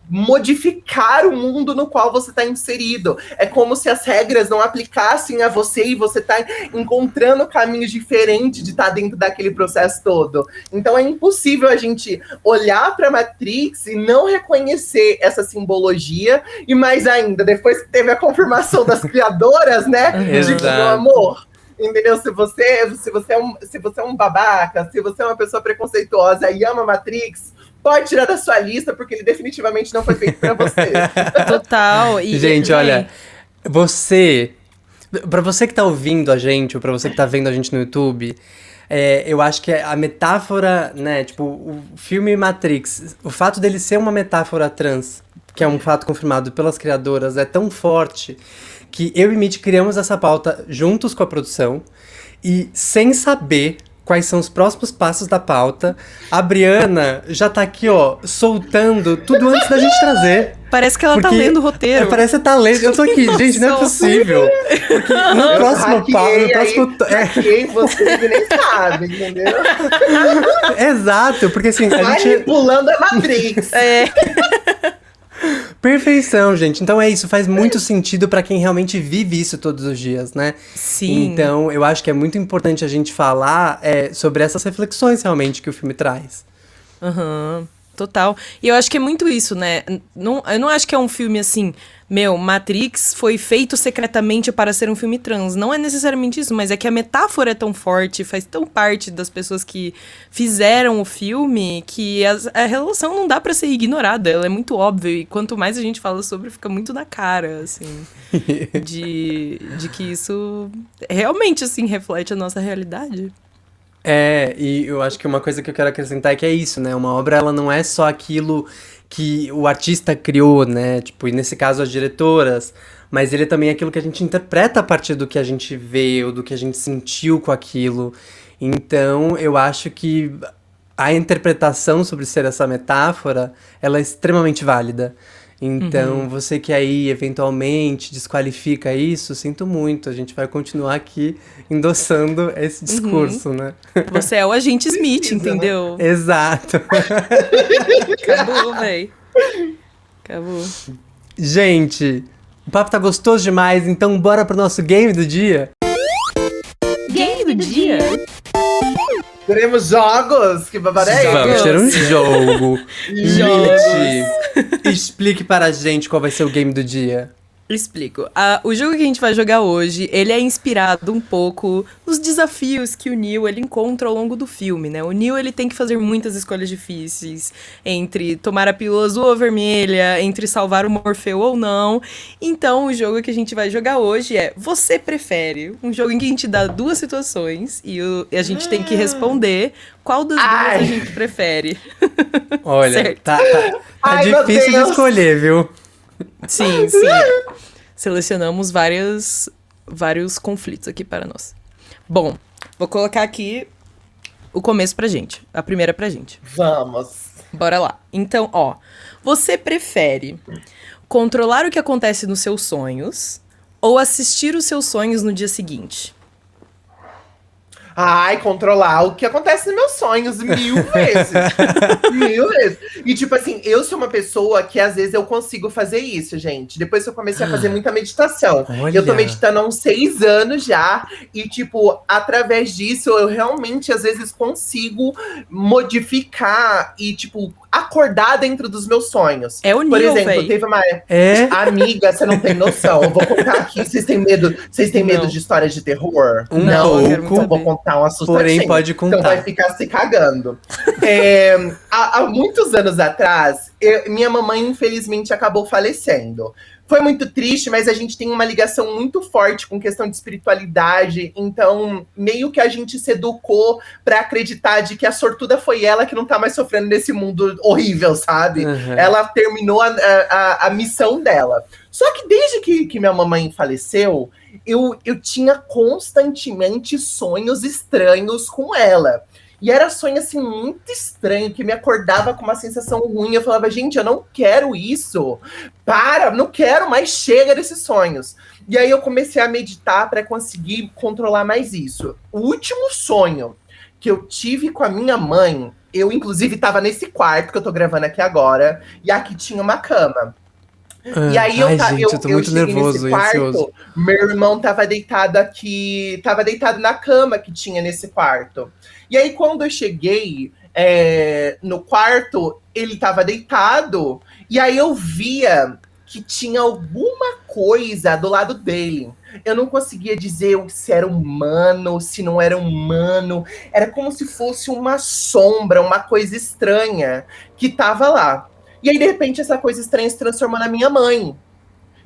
modificar o mundo no qual você está inserido. É como se as regras não aplicassem a você e você está encontrando caminhos diferentes de estar dentro daquele processo todo. Então é impossível a gente olhar para Matrix e não reconhecer essa simbologia, e mais ainda, depois que teve a confirmação das criadoras, né? Tipo, meu amor, entendeu? Se você é um babaca, se você é uma pessoa preconceituosa e ama Matrix, pode tirar da sua lista, porque ele definitivamente não foi feito pra você. Total. Gente, olha, pra você que tá ouvindo a gente, ou pra você que tá vendo a gente no YouTube, eu acho que a metáfora, né, tipo, o filme Matrix, o fato dele ser uma metáfora trans, que é um fato confirmado pelas criadoras, é tão forte que eu e Mitty criamos essa pauta juntos com a produção, e sem saber quais são os próximos passos da pauta, a Briana já tá aqui, ó, soltando tudo antes da gente trazer. Parece que ela tá lendo o roteiro. Parece que tá lendo. Eu tô aqui, gente, não é possível. Porque no próximo papo. Hackeei vocês e nem sabem, entendeu? Exato, porque assim, a gente. Manipulando a Matrix. Perfeição, gente. Então é isso, faz muito sentido pra quem realmente vive isso todos os dias, né? Sim. Então eu acho que é muito importante a gente falar sobre essas reflexões realmente que o filme traz. Aham, total. E eu acho que é muito isso, né? Eu não acho que é um filme assim, Matrix foi feito secretamente para ser um filme trans. Não é necessariamente isso, mas é que a metáfora é tão forte, faz tão parte das pessoas que fizeram o filme, que a relação não dá pra ser ignorada. Ela é muito óbvia, e quanto mais a gente fala sobre, fica muito na cara, assim, de que isso realmente, assim, reflete a nossa realidade. E eu acho que uma coisa que eu quero acrescentar é que é isso, né? Uma obra, ela não é só aquilo que o artista criou, né? Tipo, e nesse caso as diretoras, mas ele é também aquilo que a gente interpreta a partir do que a gente vê ou do que a gente sentiu com aquilo. Então, eu acho que a interpretação sobre ser essa metáfora, ela é extremamente válida. Então, você que aí eventualmente desqualifica isso, sinto muito, a gente vai continuar aqui endossando esse discurso, né? Você é o agente Smith, entendeu? Né? Exato. Acabou, véi. Acabou. Gente, o papo tá gostoso demais, então bora pro nosso game do dia? Game do dia? Teremos jogos? Que babaré! Vamos ter um jogo. Jogos. Mitty, explique para a gente qual vai ser o game do dia. Explico. O jogo que a gente vai jogar hoje, ele é inspirado um pouco nos desafios que o Neo ele encontra ao longo do filme, né? O Neo ele tem que fazer muitas escolhas difíceis entre tomar a pílula azul ou vermelha, entre salvar o Morfeu ou não. Então, o jogo que a gente vai jogar hoje é Você Prefere? Um jogo em que a gente dá duas situações e a gente tem que responder qual das duas a gente prefere. Olha, tá Ai, difícil de escolher, viu? Sim. Selecionamos vários conflitos aqui para nós. Bom, vou colocar aqui o começo pra gente. A primeira pra gente. Vamos. Bora lá. Então, você prefere controlar o que acontece nos seus sonhos ou assistir os seus sonhos no dia seguinte? Ai, controlar o que acontece nos meus sonhos 1000 vezes. 1000 vezes. E, tipo assim, eu sou uma pessoa que às vezes eu consigo fazer isso, gente. Depois que eu comecei a fazer muita meditação. Olha. Eu tô meditando há uns 6 anos já. E, tipo, através disso, eu realmente, às vezes, consigo modificar e, tipo, acordar dentro dos meus sonhos. É o Neo, Por exemplo, véi. teve uma É? amiga, você não tem noção. Eu vou contar aqui. Vocês têm medo Não. de histórias de terror? Não, eu quero muito Eu vou saber. contar um assustadinho. Porém, pode contar. Então vai ficar se cagando. Há muitos anos atrás, minha mamãe, infelizmente, acabou falecendo. Foi muito triste, mas a gente tem uma ligação muito forte com questão de espiritualidade. Então, meio que a gente se educou pra acreditar de que a sortuda foi ela que não tá mais sofrendo nesse mundo horrível, sabe? Uhum. Ela terminou a missão dela. Só que desde que minha mamãe faleceu, eu tinha constantemente sonhos estranhos com ela. E era sonho, assim, muito estranho, que me acordava com uma sensação ruim. Eu falava, gente, eu não quero isso. Para, não quero mais, chega desses sonhos. E aí eu comecei a meditar para conseguir controlar mais isso. O último sonho que eu tive com a minha mãe, eu inclusive estava nesse quarto que eu tô gravando aqui agora, e aqui tinha uma cama. E aí Ai, gente, eu tô muito nervoso e ansioso. Meu irmão tava deitado aqui, tava deitado na cama que tinha nesse quarto. E aí, quando eu cheguei no quarto, ele tava deitado, e aí eu via que tinha alguma coisa do lado dele. Eu não conseguia dizer se era humano, se não era humano. Era como se fosse uma sombra, uma coisa estranha que tava lá. E aí, de repente, essa coisa estranha se transformou na minha mãe.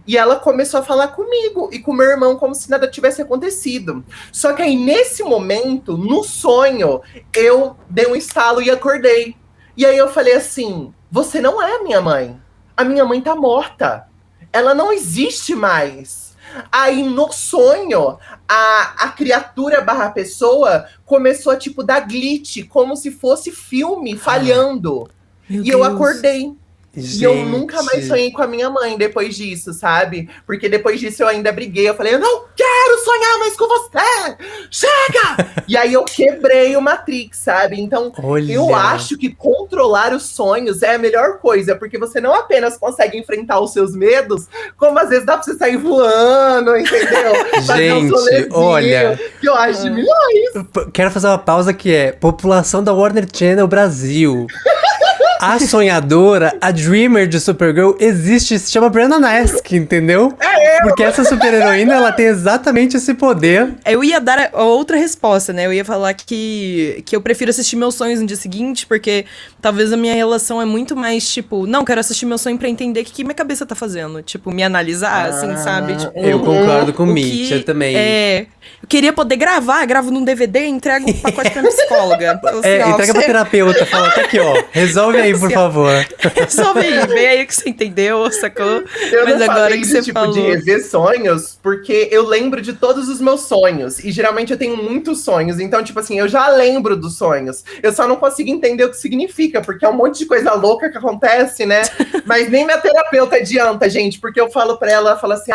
E ela começou a falar comigo e com meu irmão como se nada tivesse acontecido. Só que aí, nesse momento, no sonho, eu dei um estalo e acordei. E aí eu falei assim, você não é minha mãe. A minha mãe tá morta. Ela não existe mais. Aí, no sonho, a criatura barra pessoa começou a, tipo, dar glitch, como se fosse filme falhando. E eu acordei. Gente. E eu nunca mais sonhei com a minha mãe depois disso, sabe? Porque depois disso eu ainda briguei. Eu falei, eu não quero sonhar mais com você! Chega! E aí eu quebrei o Matrix, sabe? Então, Olha. eu acho que controlar os sonhos é a melhor coisa. Porque você não apenas consegue enfrentar os seus medos, como às vezes dá pra você sair voando, entendeu? Fazer um Gente, solezinho, olha. que eu acho de milhões. Quero fazer uma pausa que é população da Warner Channel Brasil. A sonhadora, a Dreamer de Supergirl existe, se chama Brianna Nask, entendeu? Porque essa super-heroína, ela tem exatamente esse poder. Eu ia dar a outra resposta, né? Eu ia falar que eu prefiro assistir meus sonhos no dia seguinte, porque talvez a minha relação é muito mais, tipo, não, quero assistir meu sonho pra entender o que minha cabeça tá fazendo. Tipo, me analisar, assim, sabe? Tipo, Eu concordo com o o Mitch, que eu também. Eu queria poder gravar, gravo num DVD e entrego um pacote pra minha psicóloga. Assim, ó, Entrega pra terapeuta, fala, tá aqui, ó, resolve aí, por favor. Resolve aí, vem aí que você entendeu, sacou? Eu Mas não agora falei que de, você tipo, falou... de rever sonhos, porque eu lembro de todos os meus sonhos. E geralmente eu tenho muitos sonhos. Então, tipo assim, eu já lembro dos sonhos. Eu só não consigo entender o que significa, porque é um monte de coisa louca que acontece, né? Mas nem minha terapeuta adianta, gente, porque eu falo pra ela, ela fala assim,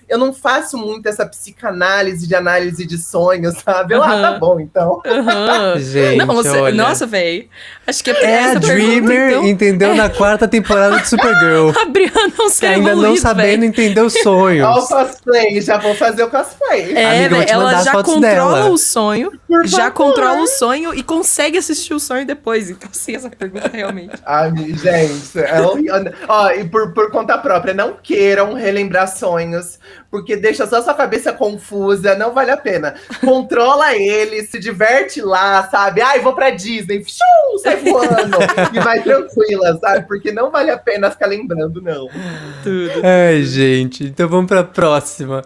eu não faço muito essa psicanálise de análise de sonhos, sabe? Eu, tá bom, então. Gente, Não, olha. Nossa, véi. Acho que É a essa Dreamer, pergunta, então, entendeu? Na quarta temporada de Supergirl. a Brianna não Que ser ainda não evoluído, sabendo véi. entender os Ó o sonhos. cosplay, já vou fazer o cosplay. É, Amiga, eu vou véi, te mandar ela as já fotos controla dela. o sonho, Por já favor. controla o sonho e consegue assistir o sonho depois. Então, sim, essa pergunta realmente. Ai, gente, ó, e por conta própria, não queiram relembrar sonhos, porque deixa só sua cabeça confusa, não vale a pena. Controla ele, se diverte lá, sabe? Ai, vou pra Disney, sai voando, e vai tranquila, sabe? Porque não vale a pena ficar lembrando, não. Tudo. Ai, gente, então vamos pra próxima.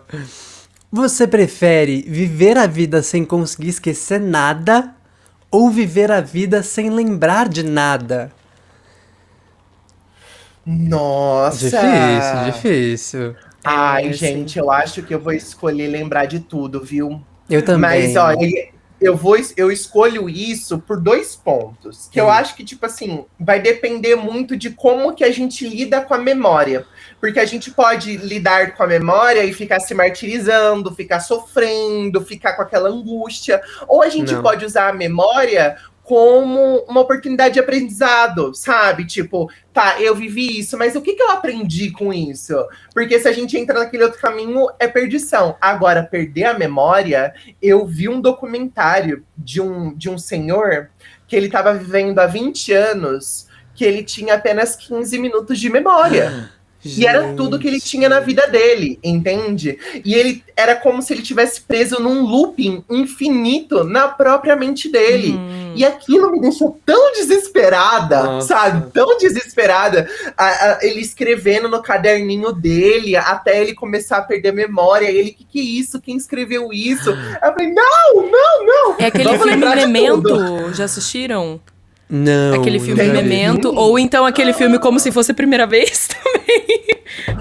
Você prefere viver a vida sem conseguir esquecer nada ou viver a vida sem lembrar de nada? Nossa! Difícil. Ai, É, gente, eu acho que eu vou escolher lembrar de tudo, viu? Eu também. Mas, ó, eu escolho isso por 2 pontos. Que eu acho que, tipo assim, vai depender muito de como que a gente lida com a memória. Porque a gente pode lidar com a memória e ficar se martirizando, ficar sofrendo, ficar com aquela angústia. Ou a gente Não. pode usar a memória como uma oportunidade de aprendizado, sabe? Tipo, tá, eu vivi isso, mas o que eu aprendi com isso? Porque se a gente entra naquele outro caminho, é perdição. Agora, perder a memória, eu vi um documentário de um senhor que ele estava vivendo há 20 anos, que ele tinha apenas 15 minutos de memória. E era tudo que ele tinha na vida dele, entende? E ele era como se ele tivesse preso num looping infinito na própria mente dele. E aquilo me deixou tão desesperada, Nossa. sabe? Tão desesperada. Ele escrevendo no caderninho dele, até ele começar a perder a memória. Ele, que é isso? Quem escreveu isso? Eu falei, não! É aquele Vamos filme lembrar de Memento, tudo. já assistiram? Não. Aquele filme não. Memento, ou então aquele filme Como Se Fosse a Primeira Vez também.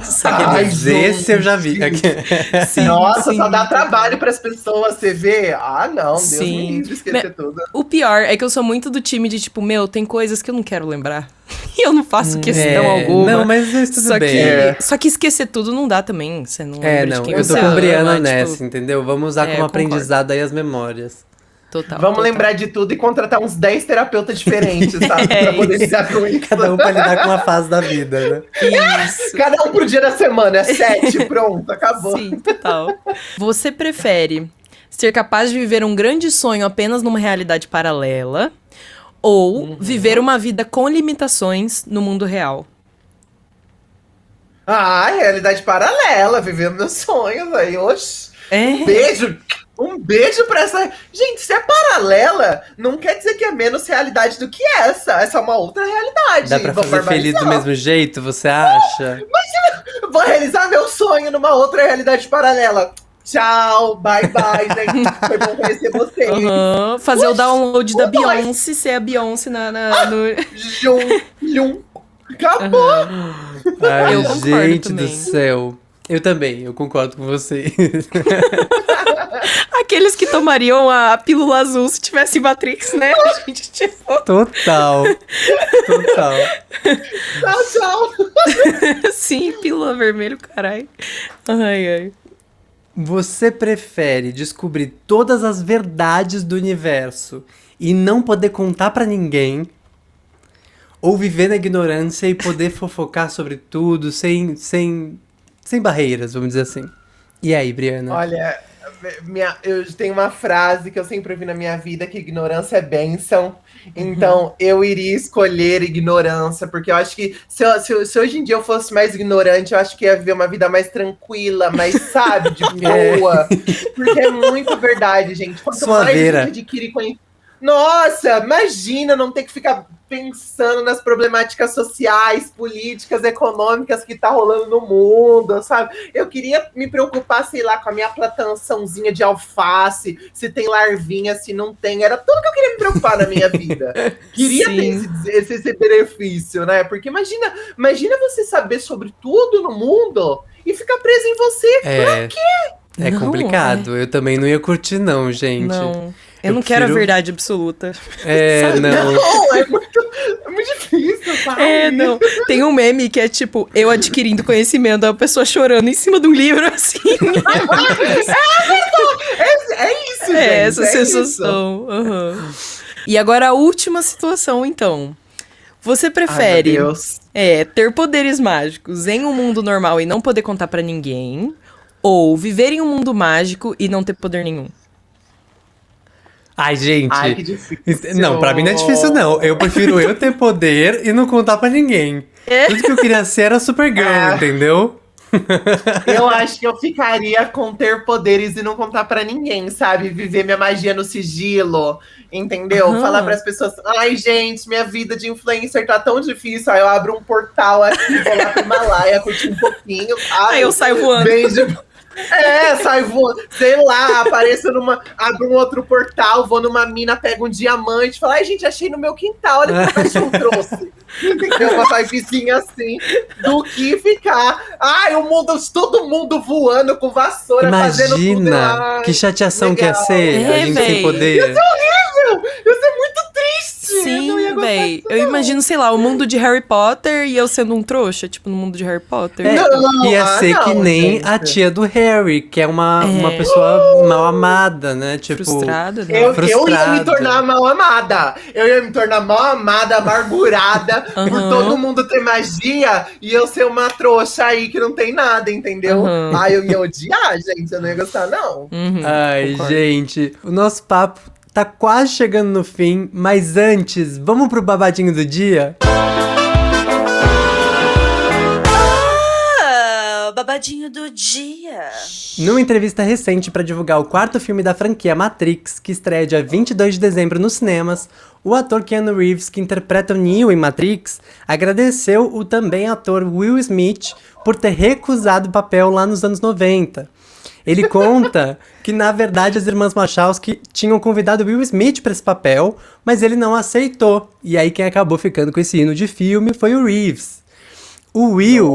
Sabe? Ai, Mas esse eu já vi. Sim, Nossa, sim. só dá trabalho pras pessoas, você vê? Ah, não, Deus Sim. me livre esquecer tudo. O pior é que eu sou muito do time de tipo, tem coisas que eu não quero lembrar. E eu não faço questão alguma. Não, mas isso tudo Só bem. só que esquecer tudo não dá também. Você não lembra de Não, quem eu você tô com ama, Briana tipo, nessa, entendeu? Vamos usar como concordo. aprendizado aí as memórias. Total. Vamos total. lembrar de tudo e contratar uns 10 terapeutas diferentes, sabe? É Pra poder isso. lidar com isso. Cada um pra lidar com uma fase da vida, né? Isso. Cada um pro dia da semana, é 7, pronto, acabou. Sim, total. Você prefere ser capaz de viver um grande sonho apenas numa realidade paralela ou viver uma vida com limitações no mundo real? Ah, realidade paralela, vivendo meus sonhos aí, oxe. Um beijo pra essa... Gente, se é paralela, não quer dizer que é menos realidade do que essa. Essa é uma outra realidade. Dá pra Vou fazer feliz do barbarizar. mesmo jeito, você acha? Vou realizar meu sonho numa outra realidade paralela. Tchau, bye, gente. Foi bom conhecer vocês. Aham, fazer o download da os dois. Beyoncé, ser a Beyoncé no... Jum. Acabou. Ai, Eu concordo gente também. do céu. Eu também, eu concordo com você. Aqueles que tomariam a pílula azul se tivesse Matrix, né? A gente, tipo... Total. Tchau. Sim, pílula vermelha, caralho. Ai. Você prefere descobrir todas as verdades do universo e não poder contar pra ninguém? Ou viver na ignorância e poder fofocar sobre tudo sem barreiras, vamos dizer assim? E aí, Briana? Olha, eu tenho uma frase que eu sempre ouvi na minha vida, que ignorância é bênção. Então, eu iria escolher ignorância, porque eu acho que se hoje em dia eu fosse mais ignorante, eu acho que ia viver uma vida mais tranquila, mais, sabe, de boa. Porque é muito verdade, gente. Quanto Suaveira. mais a gente adquire conhecimento... Nossa, imagina não ter que ficar pensando nas problemáticas sociais, políticas, econômicas que tá rolando no mundo, sabe? Eu queria me preocupar, sei lá, com a minha plantaçãozinha de alface, se tem larvinha, se não tem. Era tudo que eu queria me preocupar na minha vida. Queria ter esse benefício, né? Porque imagina você saber sobre tudo no mundo e ficar preso em você. Pra quê? É Não, complicado. Eu também não ia curtir, não, gente. Não. Eu não quero a prefiro- verdade absoluta. Não. Não, é muito difícil, sabe? Não. Tem um meme que é tipo, eu adquirindo conhecimento, a pessoa chorando em cima de um livro, assim. É isso, gente. É essa é sensação. Aham. E agora a última situação, então. Você Ai, prefere meu Deus. ter poderes mágicos em um mundo normal e não poder contar pra ninguém, ou viver em um mundo mágico e não ter poder nenhum? Ai, gente. Ai, que difícil. Não, pra mim não é difícil, não. Eu prefiro eu ter poder e não contar pra ninguém. Tudo que eu queria ser era Supergirl, entendeu? Eu acho que eu ficaria com ter poderes e não contar pra ninguém, sabe? Viver minha magia no sigilo, entendeu? Aham. Falar pras pessoas, ai, gente, minha vida de influencer tá tão difícil. Aí eu abro um portal aqui, vou lá pro Himalaia, curtir um pouquinho, sabe? Aí eu saio voando. Bem de... sai voando, sei lá, apareço abro um outro portal, vou numa mina, pego um diamante, falo, ai, gente, achei no meu quintal, olha que o cachorro trouxe. Entendeu? Uma vibezinha assim, do que ficar, ai, todo mundo voando com vassoura, fazendo tudo. Imagina Ai, que chateação que ia legal. ser a gente sem véi. poder. Ia ser muito triste. Eu não ia Sim, gostar véi. disso, Eu não. imagino, sei lá, o mundo de Harry Potter e eu sendo um trouxa, tipo, no mundo de Harry Potter. Não, Ia ser que não, nem gente. a tia do Harry, que é uma pessoa mal amada, né? Tipo, Frustrada, né? Eu ia me frustrada. tornar mal amada. Eu ia me tornar mal amada, amargurada, por Aham. todo mundo ter magia e eu ser uma trouxa aí que não tem nada, entendeu? Aham. Ai, eu ia odiar, gente. Eu não ia gostar, não. Uhum, Ai, concordo. gente, o nosso papo tá quase chegando no fim, mas antes, vamos pro babadinho do dia? babadinho do dia. Numa entrevista recente para divulgar o quarto filme da franquia Matrix, que estreia dia 22 de dezembro nos cinemas, o ator Keanu Reeves, que interpreta o Neo em Matrix, agradeceu o também ator Will Smith por ter recusado o papel lá nos anos 90. Ele conta que, na verdade, as irmãs Wachowski tinham convidado Will Smith para esse papel, mas ele não aceitou. E aí quem acabou ficando com esse hino de filme foi o Reeves. O Will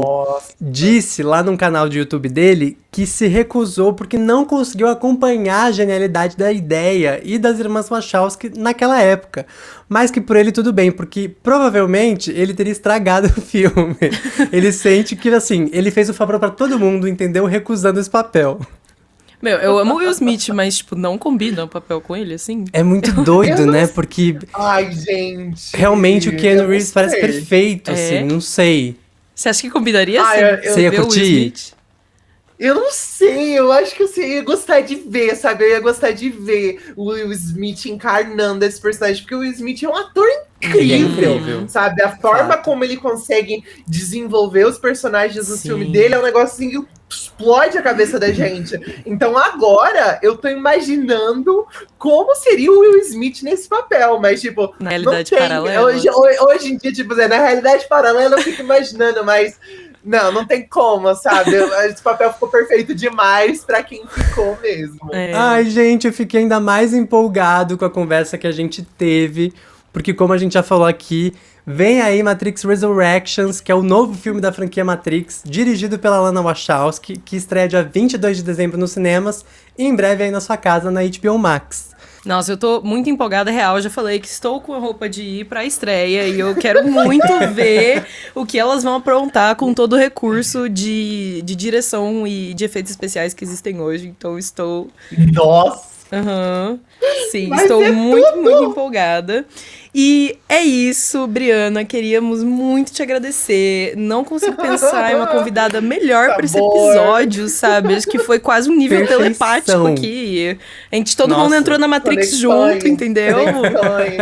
disse lá num canal de YouTube dele que se recusou porque não conseguiu acompanhar a genialidade da ideia e das irmãs Wachowski naquela época. Mas que por ele tudo bem, porque provavelmente ele teria estragado o filme. Ele sente que, assim, ele fez o favor pra todo mundo, entendeu? Recusando esse papel. Meu, eu amo o Will Smith, mas, tipo, não combina o papel com ele, assim. É muito doido, né? Porque Ai, gente. realmente o Keanu eu não Reeves parece sei. perfeito, É? assim, não sei. Você acha que combinaria, Ah, assim? Você ia ver o Will curtir? Smith? Eu não sei, eu acho que eu ia gostar de ver, sabe? Eu ia gostar de ver o Will Smith encarnando esse personagem, porque o Will Smith é um ator incrível, incrível. sabe? A forma Fato. como ele consegue desenvolver os personagens do Sim. filme dele é um negócio assim que explode a cabeça da gente. Então agora eu tô imaginando como seria o Will Smith nesse papel, mas tipo, Na realidade não tem. paralela. Hoje em dia, tipo, na realidade paralela eu fico imaginando, mas não tem como, sabe? Esse papel ficou perfeito demais pra quem ficou mesmo. É. Ai, gente, eu fiquei ainda mais empolgado com a conversa que a gente teve, porque como a gente já falou aqui, vem aí Matrix Resurrections, que é o novo filme da franquia Matrix, dirigido pela Lana Wachowski, que estreia dia 22 de dezembro nos cinemas e em breve aí na sua casa na HBO Max. Nossa, eu tô muito empolgada, real. Eu já falei que estou com a roupa de ir pra estreia e eu quero muito ver o que elas vão aprontar com todo o recurso de direção e de efeitos especiais que existem hoje. Então estou... Nossa! Aham. Sim, Vai estou ser muito, muito empolgada. E é isso, Briana. Queríamos muito te agradecer. Não consigo pensar em uma convidada melhor para esse Amor. episódio, sabe? Acho que foi quase um nível Perfeição. telepático aqui. Todo Nossa. mundo entrou na Matrix Conexões, junto, entendeu? conexões.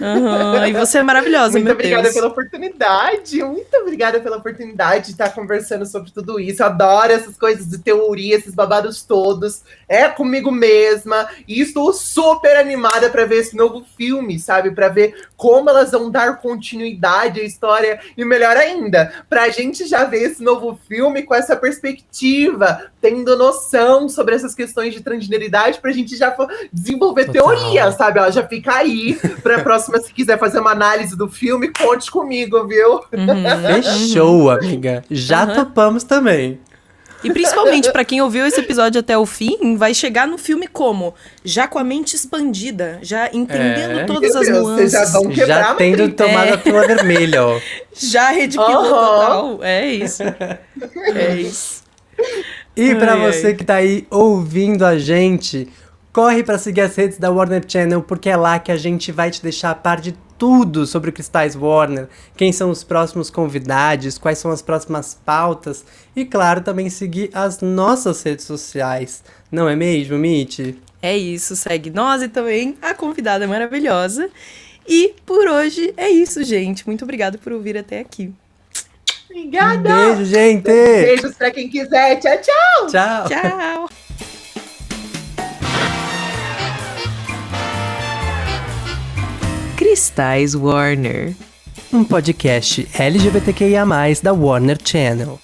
Aham. E você é maravilhosa, Muito meu obrigada Deus. pela oportunidade. Muito obrigada pela oportunidade de estar conversando sobre tudo isso. Eu adoro essas coisas de teoria, esses babados todos. É comigo mesma. E estou super animada para ver esse novo filme, sabe? Para ver como elas vão dar continuidade à história. E melhor ainda, pra gente já ver esse novo filme com essa perspectiva, tendo noção sobre essas questões de transgeneridade, pra gente já desenvolver Total. teoria, sabe? Ó, já fica aí pra próxima, se quiser fazer uma análise do filme, conte comigo, viu? Uhum. Fechou, amiga. Já Aham. topamos também. E principalmente pra quem ouviu esse episódio até o fim, vai chegar no filme como? Já com a mente expandida, já entendendo É. todas as Meu Deus, vocês nuances. já vão quebrar Já a tendo Matrix. tomado a pílula vermelha, ó. Já redipilou Aham. total. É isso. É isso. E pra Ai, você ai. que tá aí ouvindo a gente, corre pra seguir as redes da Warner Channel, porque é lá que a gente vai te deixar a par de tudo sobre o Cristais Warner, quem são os próximos convidados, quais são as próximas pautas e, claro, também seguir as nossas redes sociais. Não é mesmo, Mitty? É isso. Segue nós e também a convidada maravilhosa. E por hoje é isso, gente. Muito obrigada por ouvir até aqui. Obrigada! Beijo, gente! Beijos pra quem quiser. Tchau, tchau! Tchau! Tchau! Cristais Warner. Um podcast LGBTQIA+, da Warner Channel.